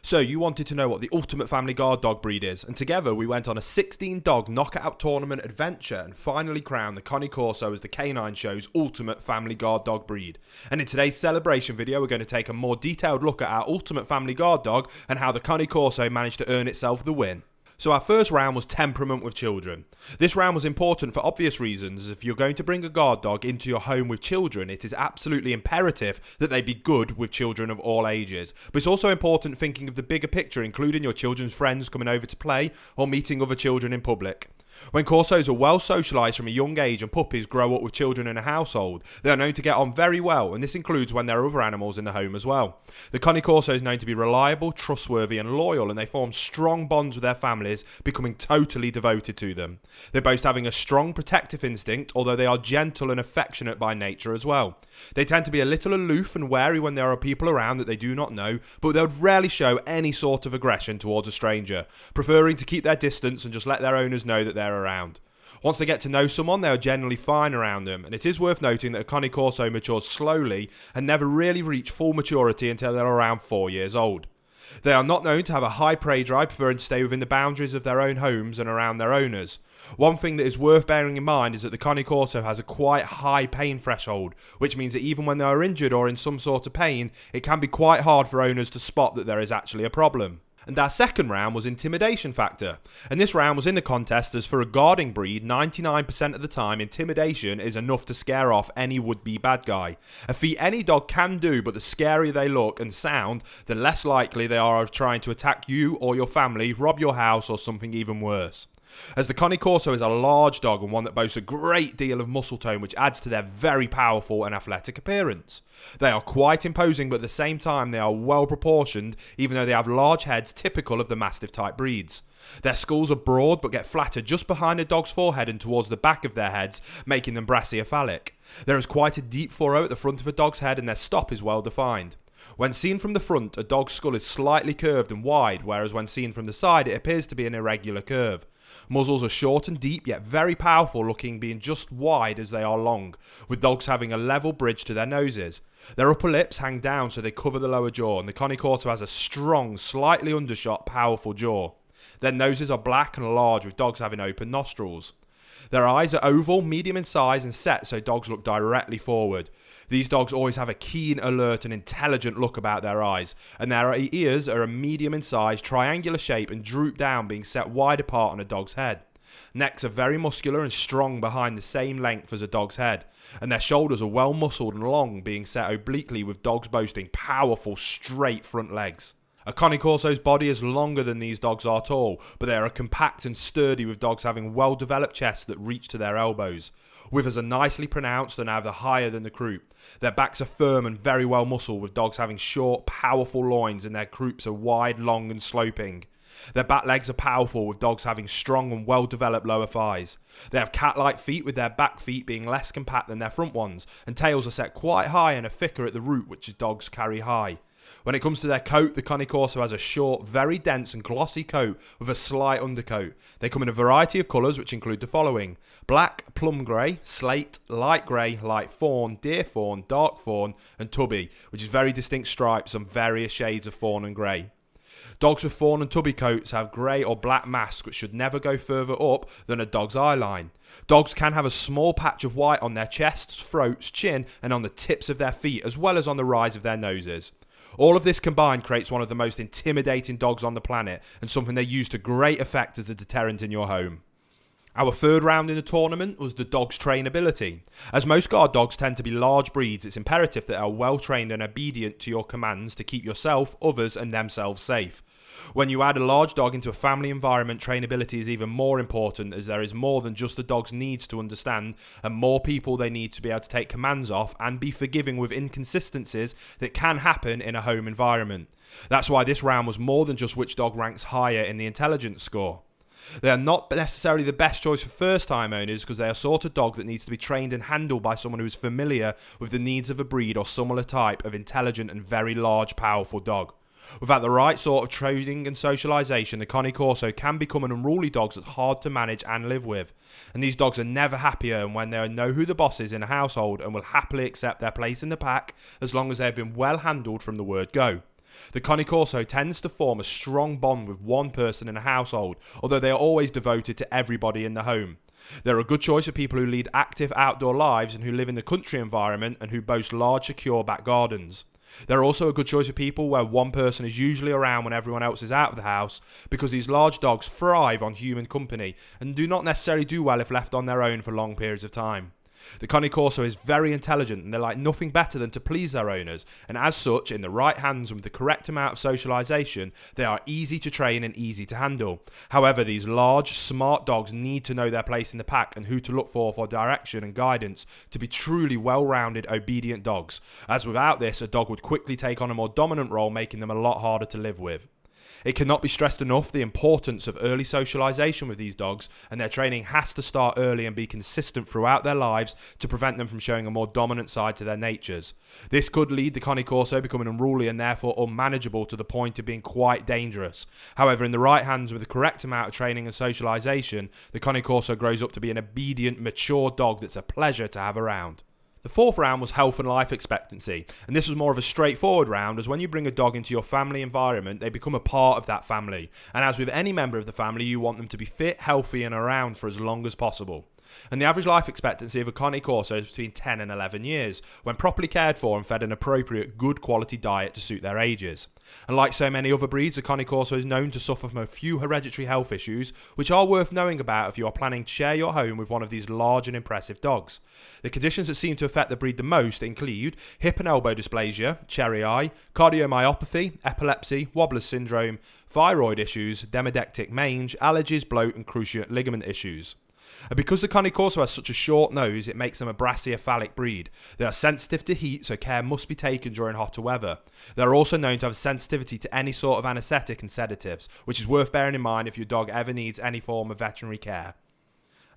So you wanted to know what the ultimate family guard dog breed is, and together we went on a 16 dog knockout tournament adventure and finally crowned the Corso as the Canine Show's ultimate family guard dog breed. And in today's celebration video we're going to take a more detailed look at our ultimate family guard dog and how the Corso managed to earn itself the win. So our first round was temperament with children. This round was important for obvious reasons. If you're going to bring a guard dog into your home with children, it is absolutely imperative that they be good with children of all ages. But it's also important thinking of the bigger picture, including your children's friends coming over to play or meeting other children in public. When Corsos are well socialised from a young age and puppies grow up with children in a household, they are known to get on very well, and this includes when there are other animals in the home as well. The Corso is known to be reliable, trustworthy and loyal, and they form strong bonds with their families, becoming totally devoted to them. They boast having a strong protective instinct, although they are gentle and affectionate by nature as well. They tend to be a little aloof and wary when there are people around that they do not know, but they would rarely show any sort of aggression towards a stranger, preferring to keep their distance and just let their owners know that they're around. Once they get to know someone, they are generally fine around them, and it is worth noting that a Corso matures slowly and never really reach full maturity until they're around 4 years old. They are not known to have a high prey drive, preferring to stay within the boundaries of their own homes and around their owners. One thing that is worth bearing in mind is that the Corso has a quite high pain threshold, which means that even when they are injured or in some sort of pain, it can be quite hard for owners to spot that there is actually a problem. And our second round was intimidation factor. And this round was in the contest as for a guarding breed, 99% of the time intimidation is enough to scare off any would-be bad guy. A feat any dog can do, but the scarier they look and sound, the less likely they are of trying to attack you or your family, rob your house or something even worse. As the Corso is a large dog and one that boasts a great deal of muscle tone, which adds to their very powerful and athletic appearance. They are quite imposing, but at the same time they are well proportioned, even though they have large heads typical of the Mastiff type breeds. Their skulls are broad but get flatter just behind a dog's forehead and towards the back of their heads, making them brachiocephalic. There is quite a deep furrow at the front of a dog's head and their stop is well defined. When seen from the front, a dog's skull is slightly curved and wide, whereas when seen from the side it appears to be an irregular curve. Muzzles are short and deep, yet very powerful, looking being just wide as they are long, with dogs having a level bridge to their noses. Their upper lips hang down so they cover the lower jaw, and the Corso has a strong, slightly undershot, powerful jaw. Their noses are black and large, with dogs having open nostrils. Their eyes are oval, medium in size and set so dogs look directly forward. These dogs always have a keen, alert and intelligent look about their eyes, and their ears are a medium in size, triangular shape and droop down, being set wide apart on a dog's head. Necks are very muscular and strong behind the same length as a dog's head, and their shoulders are well muscled and long, being set obliquely, with dogs boasting powerful straight front legs. A Corso's body is longer than these dogs are tall, but they are compact and sturdy, with dogs having well-developed chests that reach to their elbows. Withers are nicely pronounced and either higher than the croup. Their backs are firm and very well muscled, with dogs having short, powerful loins, and their croups are wide, long and sloping. Their back legs are powerful, with dogs having strong and well-developed lower thighs. They have cat-like feet, with their back feet being less compact than their front ones, and tails are set quite high and are thicker at the root, which dogs carry high. When it comes to their coat, the Corso has a short, very dense and glossy coat with a slight undercoat. They come in a variety of colours, which include the following: black, plum grey, slate, light grey, light fawn, deer fawn, dark fawn and tubby, which is very distinct stripes on various shades of fawn and grey. Dogs with fawn and tubby coats have grey or black masks, which should never go further up than a dog's eye line. Dogs can have a small patch of white on their chests, throats, chin and on the tips of their feet, as well as on the rise of their noses. All of this combined creates one of the most intimidating dogs on the planet, and something they use to great effect as a deterrent in your home. Our third round in the tournament was the dog's trainability. As most guard dogs tend to be large breeds, it's imperative that they are well trained and obedient to your commands to keep yourself, others and themselves safe. When you add a large dog into a family environment, trainability is even more important, as there is more than just the dog's needs to understand and more people they need to be able to take commands off and be forgiving with inconsistencies that can happen in a home environment. That's why this round was more than just which dog ranks higher in the intelligence score. They are not necessarily the best choice for first-time owners, because they are sort of dog that needs to be trained and handled by someone who is familiar with the needs of a breed or similar type of intelligent and very large, powerful dog. Without the right sort of training and socialisation, the Corso can become an unruly dog that's hard to manage and live with. And these dogs are never happier than when they know who the boss is in a household and will happily accept their place in the pack as long as they have been well handled from the word go. The Cane Corso tends to form a strong bond with one person in a household, although they are always devoted to everybody in the home. They're a good choice for people who lead active outdoor lives and who live in the country environment and who boast large, secure back gardens. They're also a good choice for people where one person is usually around when everyone else is out of the house, because these large dogs thrive on human company and do not necessarily do well if left on their own for long periods of time. The Cane Corso is very intelligent and they like nothing better than to please their owners, and as such, in the right hands and with the correct amount of socialisation, they are easy to train and easy to handle. However, these large, smart dogs need to know their place in the pack and who to look for direction and guidance to be truly well-rounded, obedient dogs, as without this, a dog would quickly take on a more dominant role, making them a lot harder to live with. It cannot be stressed enough the importance of early socialisation with these dogs, and their training has to start early and be consistent throughout their lives to prevent them from showing a more dominant side to their natures. This could lead the Cane Corso becoming unruly and therefore unmanageable to the point of being quite dangerous. However, in the right hands with the correct amount of training and socialisation, the Cane Corso grows up to be an obedient, mature dog that's a pleasure to have around. The fourth round was health and life expectancy, and this was more of a straightforward round, as when you bring a dog into your family environment, they become a part of that family, and as with any member of the family, you want them to be fit, healthy and around for as long as possible. And the average life expectancy of a Cane Corso is between 10 and 11 years, when properly cared for and fed an appropriate, good quality diet to suit their ages. And like so many other breeds, the Cane Corso is known to suffer from a few hereditary health issues, which are worth knowing about if you are planning to share your home with one of these large and impressive dogs. The conditions that seem to affect the breed the most include hip and elbow dysplasia, cherry eye, cardiomyopathy, epilepsy, Wobbler's syndrome, thyroid issues, demodectic mange, allergies, bloat and cruciate ligament issues. And because the Cane Corso has such a short nose, it makes them a brachycephalic breed. They are sensitive to heat, so care must be taken during hotter weather. They are also known to have sensitivity to any sort of anaesthetic and sedatives, which is worth bearing in mind if your dog ever needs any form of veterinary care.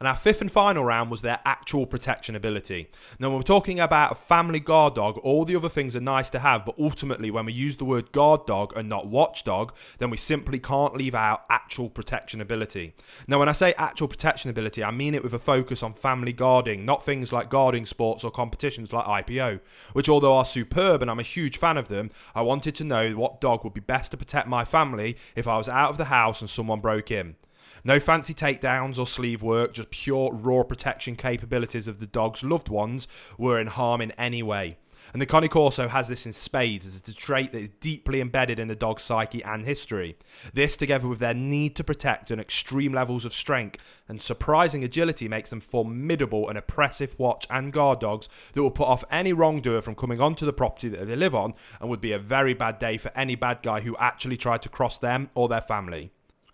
And our fifth and final round was their actual protection ability. Now, when we're talking about a family guard dog, all the other things are nice to have, but ultimately when we use the word guard dog and not watchdog, then we simply can't leave out actual protection ability. Now, when I say actual protection ability, I mean it with a focus on family guarding, not things like guarding sports or competitions like IPO, which although are superb and I'm a huge fan of them, I wanted to know what dog would be best to protect my family if I was out of the house and someone broke in. No fancy takedowns or sleeve work, just pure raw protection capabilities of the dog's loved ones were in harm in any way. And the Cane Corso has this in spades, as it's a trait that is deeply embedded in the dog's psyche and history. This, together with their need to protect and extreme levels of strength and surprising agility, makes them formidable and oppressive watch and guard dogs that will put off any wrongdoer from coming onto the property that they live on, and would be a very bad day for any bad guy who actually tried to cross them or their family.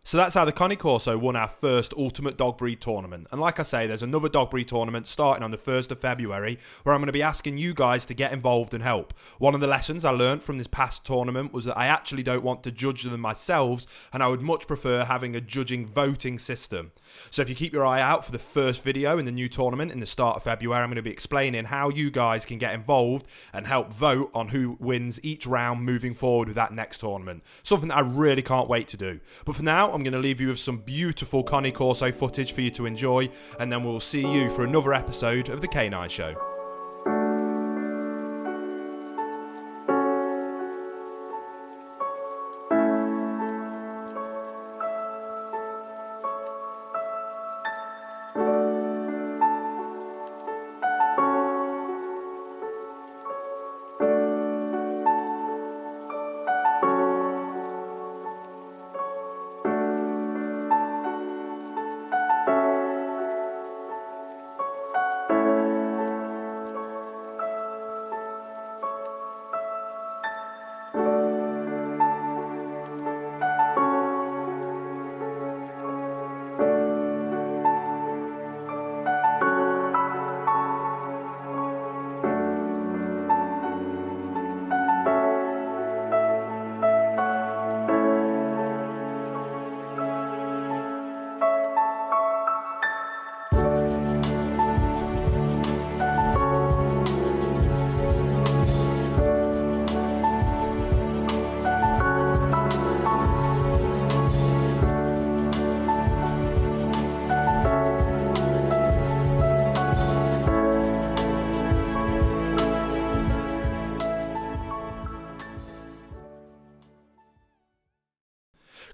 So that's how the Cane Corso won our first Ultimate Dog Breed tournament. And like I say, there's another dog breed tournament starting on the 1st of February where I'm going to be asking you guys to get involved and help. One of the lessons I learned from this past tournament was that I actually don't want to judge them myself, and I would much prefer having a judging voting system. So if you keep your eye out for the first video in the new tournament in the start of February, I'm going to be explaining how you guys can get involved and help vote on who wins each round moving forward with that next tournament. Something that I really can't wait to do. But for now, I'm going to leave you with some beautiful Cane Corso footage for you to enjoy, and then we'll see you for another episode of The Canine Show.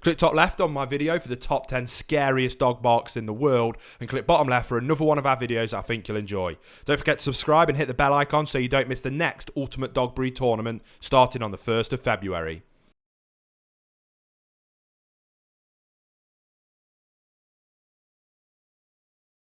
Click top left on my video for the top 10 scariest dog barks in the world, and click bottom left for another one of our videos that I think you'll enjoy. Don't forget to subscribe and hit the bell icon so you don't miss the next Ultimate Dog Breed tournament starting on the 1st of February.